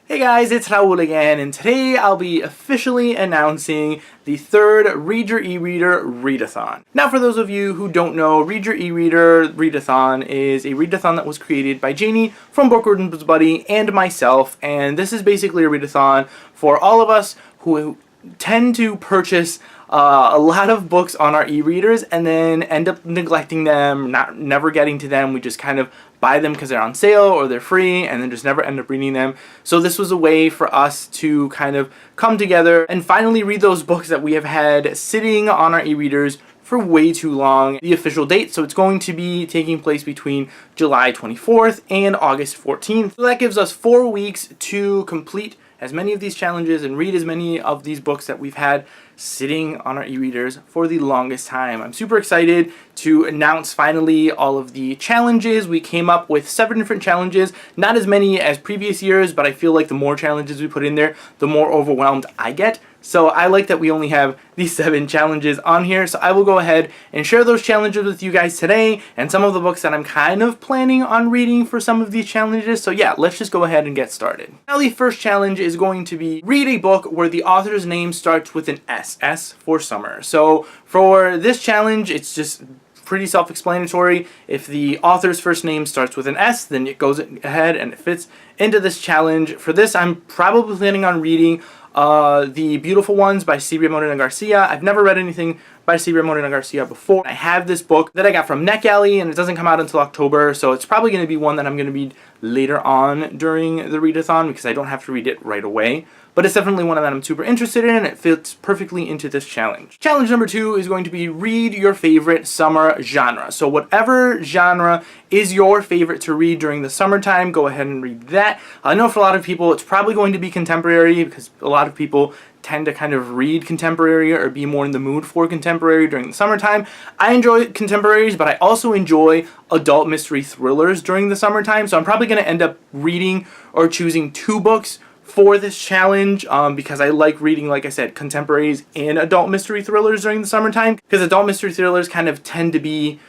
Hey guys, it's Raul again, and today I'll be officially announcing the third Read Your E-Reader read-a-thon. Now for those of you who don't know, Read Your E-Reader read-a-thon is a read-a-thon that was created by Janie from Bookworms Buddy and myself, and this is basically a read-a-thon for all of us who tend to purchase a lot of books on our e-readers and then end up neglecting them, never getting to them. We just kind of buy them because they're on sale or they're free and then just never end up reading them. So this was a way for us to kind of come together and finally read those books that we have had sitting on our e-readers for way too long. The official date, so it's going to be taking place between July 24th and August 14th. So that gives us 4 weeks to complete as many of these challenges and read as many of these books that we've had sitting on our e-readers for the longest time. I'm super excited to announce finally all of the challenges. We came up with 7 different challenges, not as many as previous years, but I feel like the more challenges we put in there, the more overwhelmed I get. So I like that we only have these 7 challenges on here. So I will go ahead and share those challenges with you guys today and some of the books that I'm kind of planning on reading for some of these challenges. So yeah, let's just go ahead and get started. Now the first challenge is going to be read a book where the author's name starts with an S. S for summer. So for this challenge, it's just pretty self-explanatory. If the author's first name starts with an S, then it goes ahead and it fits into this challenge. For this, I'm probably planning on reading The Beautiful Ones by Silvia Moreno Garcia. I've never read anything by Silvia Moreno Garcia before. I have this book that I got from NetGalley and it doesn't come out until October, so it's probably going to be one that I'm going to read later on during the read-a-thon because I don't have to read it right away. But it's definitely one that I'm super interested in, and it fits perfectly into this challenge. Challenge number 2 is going to be read your favorite summer genre. So whatever genre is your favorite to read during the summertime, go ahead and read that. I know for a lot of people it's probably going to be contemporary because a lot of people tend to kind of read contemporary or be more in the mood for contemporary during the summertime. I enjoy contemporaries, but I also enjoy adult mystery thrillers during the summertime, so I'm probably going to end up reading or choosing 2 books for this challenge because I like reading, like I said, contemporaries and adult mystery thrillers during the summertime, because adult mystery thrillers kind of tend to be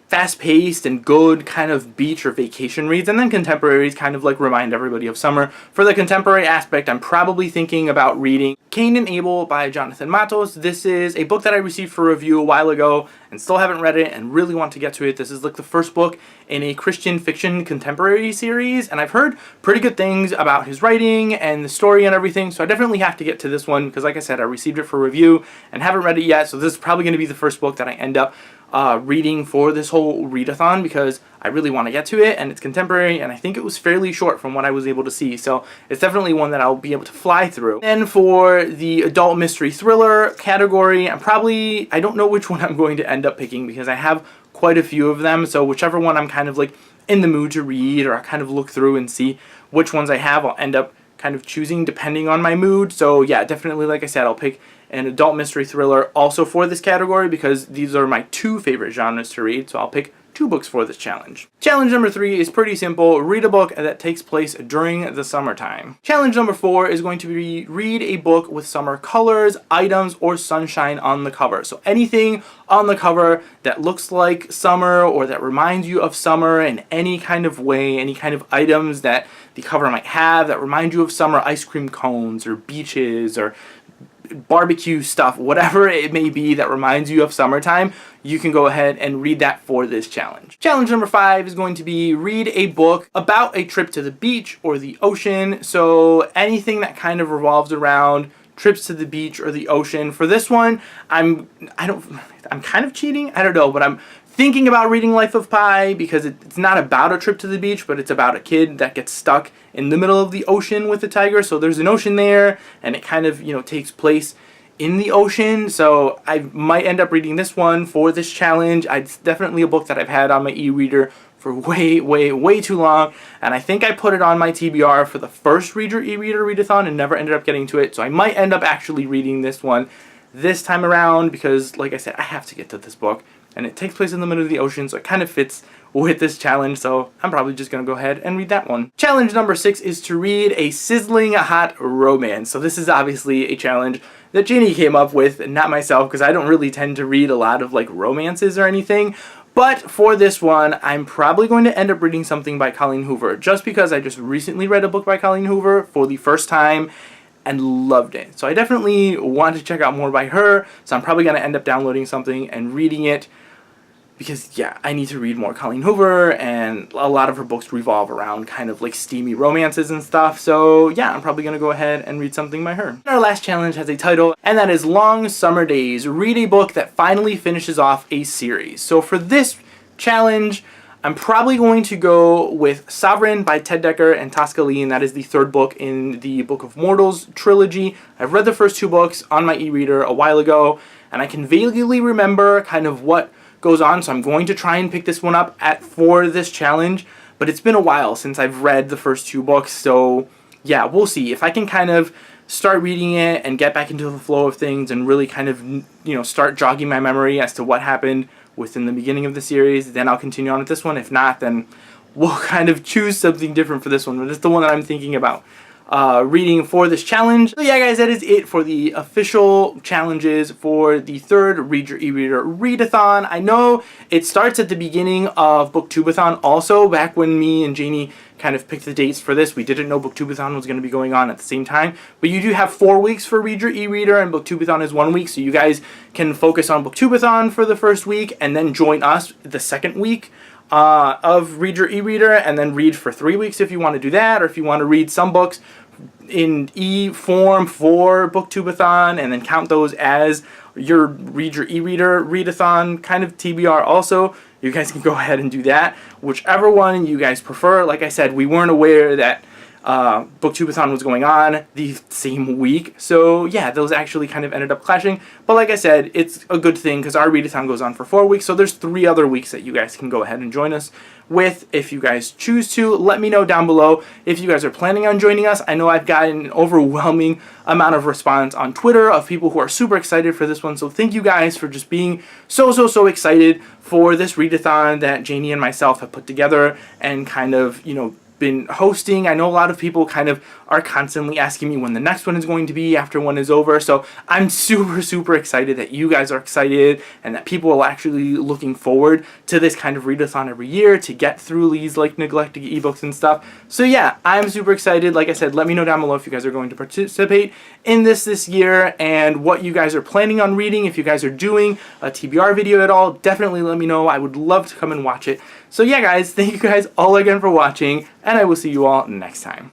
fast-paced and good kind of beach or vacation reads, and then contemporaries kind of like remind everybody of summer. For the contemporary aspect, I'm probably thinking about reading Cain and Abel by Jonathan Matos. This is a book that I received for review a while ago and still haven't read it and really want to get to it. This is like the first book in a Christian fiction contemporary series, and I've heard pretty good things about his writing and the story and everything, so I definitely have to get to this one because, like I said, I received it for review and haven't read it yet, so this is probably going to be the first book that I end up reading for this whole read-a-thon because I really want to get to it, and it's contemporary, and I think it was fairly short from what I was able to see, so it's definitely one that I'll be able to fly through. And for the adult mystery thriller category, I don't know which one I'm going to end up picking because I have quite a few of them, so whichever one I'm kind of like in the mood to read, or I kind of look through and see which ones I have, I'll end up kind of choosing depending on my mood. So yeah, definitely, like I said, I'll pick an adult mystery thriller also for this category because these are my 2 favorite genres to read, so I'll pick 2 books for this challenge. Challenge number 3 is pretty simple. Read a book that takes place during the summertime. Challenge number 4 is going to be read a book with summer colors, items, or sunshine on the cover. So anything on the cover that looks like summer or that reminds you of summer in any kind of way, any kind of items that the cover might have that remind you of summer, ice cream cones or beaches or barbecue stuff, whatever it may be that reminds you of summertime, you can go ahead and read that for this challenge. Challenge number 5 is going to be read a book about a trip to the beach or the ocean. So anything that kind of revolves around trips to the beach or the ocean. For this one, I'm kind of cheating, I don't know, but I'm thinking about reading Life of Pi because it's not about a trip to the beach, but it's about a kid that gets stuck in the middle of the ocean with a tiger. So there's an ocean there, and it kind of, takes place in the ocean. So I might end up reading this one for this challenge. It's definitely a book that I've had on my e-reader for way too long, and I think I put it on my TBR for the first Read Your E-Reader read-a-thon and never ended up getting to it. So I might end up actually reading this one this time around because, like I said, I have to get to this book. And it takes place in the middle of the ocean, so it kind of fits with this challenge, so I'm probably just going to go ahead and read that one. Challenge number 6 is to read a sizzling hot romance. So this is obviously a challenge that Janie came up with, and not myself, because I don't really tend to read a lot of like romances or anything. But for this one, I'm probably going to end up reading something by Colleen Hoover, just because I just recently read a book by Colleen Hoover for the first time and loved it. So I definitely want to check out more by her, so I'm probably going to end up downloading something and reading it, because yeah, I need to read more Colleen Hoover, and a lot of her books revolve around kind of like steamy romances and stuff. So yeah, I'm probably going to go ahead and read something by her. Our last challenge has a title, and that is Long Summer Days. Read a book that finally finishes off a series. So for this challenge, I'm probably going to go with Sovereign by Ted Dekker and Tosca Lee, and that is the third book in the Book of Mortals trilogy. I've read the first two books on my e-reader a while ago, and I can vaguely remember kind of what goes on, so I'm going to try and pick this one up for this challenge, but it's been a while since I've read the first two books, so yeah, we'll see. If I can kind of start reading it and get back into the flow of things and really kind of, you know, start jogging my memory as to what happened within the beginning of the series, then I'll continue on with this one. If not, then we'll kind of choose something different for this one, but it's the one that I'm thinking about reading for this challenge. So yeah, guys, that is it for the official challenges for the third Read Your E-Reader read-a-thon. I know it starts at the beginning of Booktubeathon also. Back when me and Janie kind of picked the dates for this, we didn't know Booktubeathon was going to be going on at the same time. But you do have 4 weeks for Read Your E-Reader, and Booktubeathon is 1 week, so you guys can focus on Booktubeathon for the first week and then join us the second week of Read Your E-Reader, and then read for 3 weeks if you want to do that, or if you want to read some books in e-form for Booktubeathon and then count those as your Read Your E-Reader read-a-thon kind of TBR also. You guys can go ahead and do that. Whichever one you guys prefer. Like I said, we weren't aware that Booktubeathon was going on the same week, so yeah, those actually kind of ended up clashing. But like I said, it's a good thing because our readathon goes on for 4 weeks, so there's 3 other weeks that you guys can go ahead and join us with if you guys choose to. Let me know down below if you guys are planning on joining us. I know I've gotten an overwhelming amount of response on Twitter of people who are super excited for this one, so thank you guys for just being so excited for this readathon that Janie and myself have put together and kind of, you know, been hosting. I know a lot of people kind of are constantly asking me when the next one is going to be after one is over, so I'm super excited that you guys are excited and that people are actually looking forward to this kind of readathon every year to get through these like neglected ebooks and stuff. So yeah, I'm super excited. Like I said, let me know down below if you guys are going to participate in this year and what you guys are planning on reading. If you guys are doing a TBR video at all, definitely let me know. I would love to come and watch it. So yeah, guys, thank you guys all again for watching, and I will see you all next time.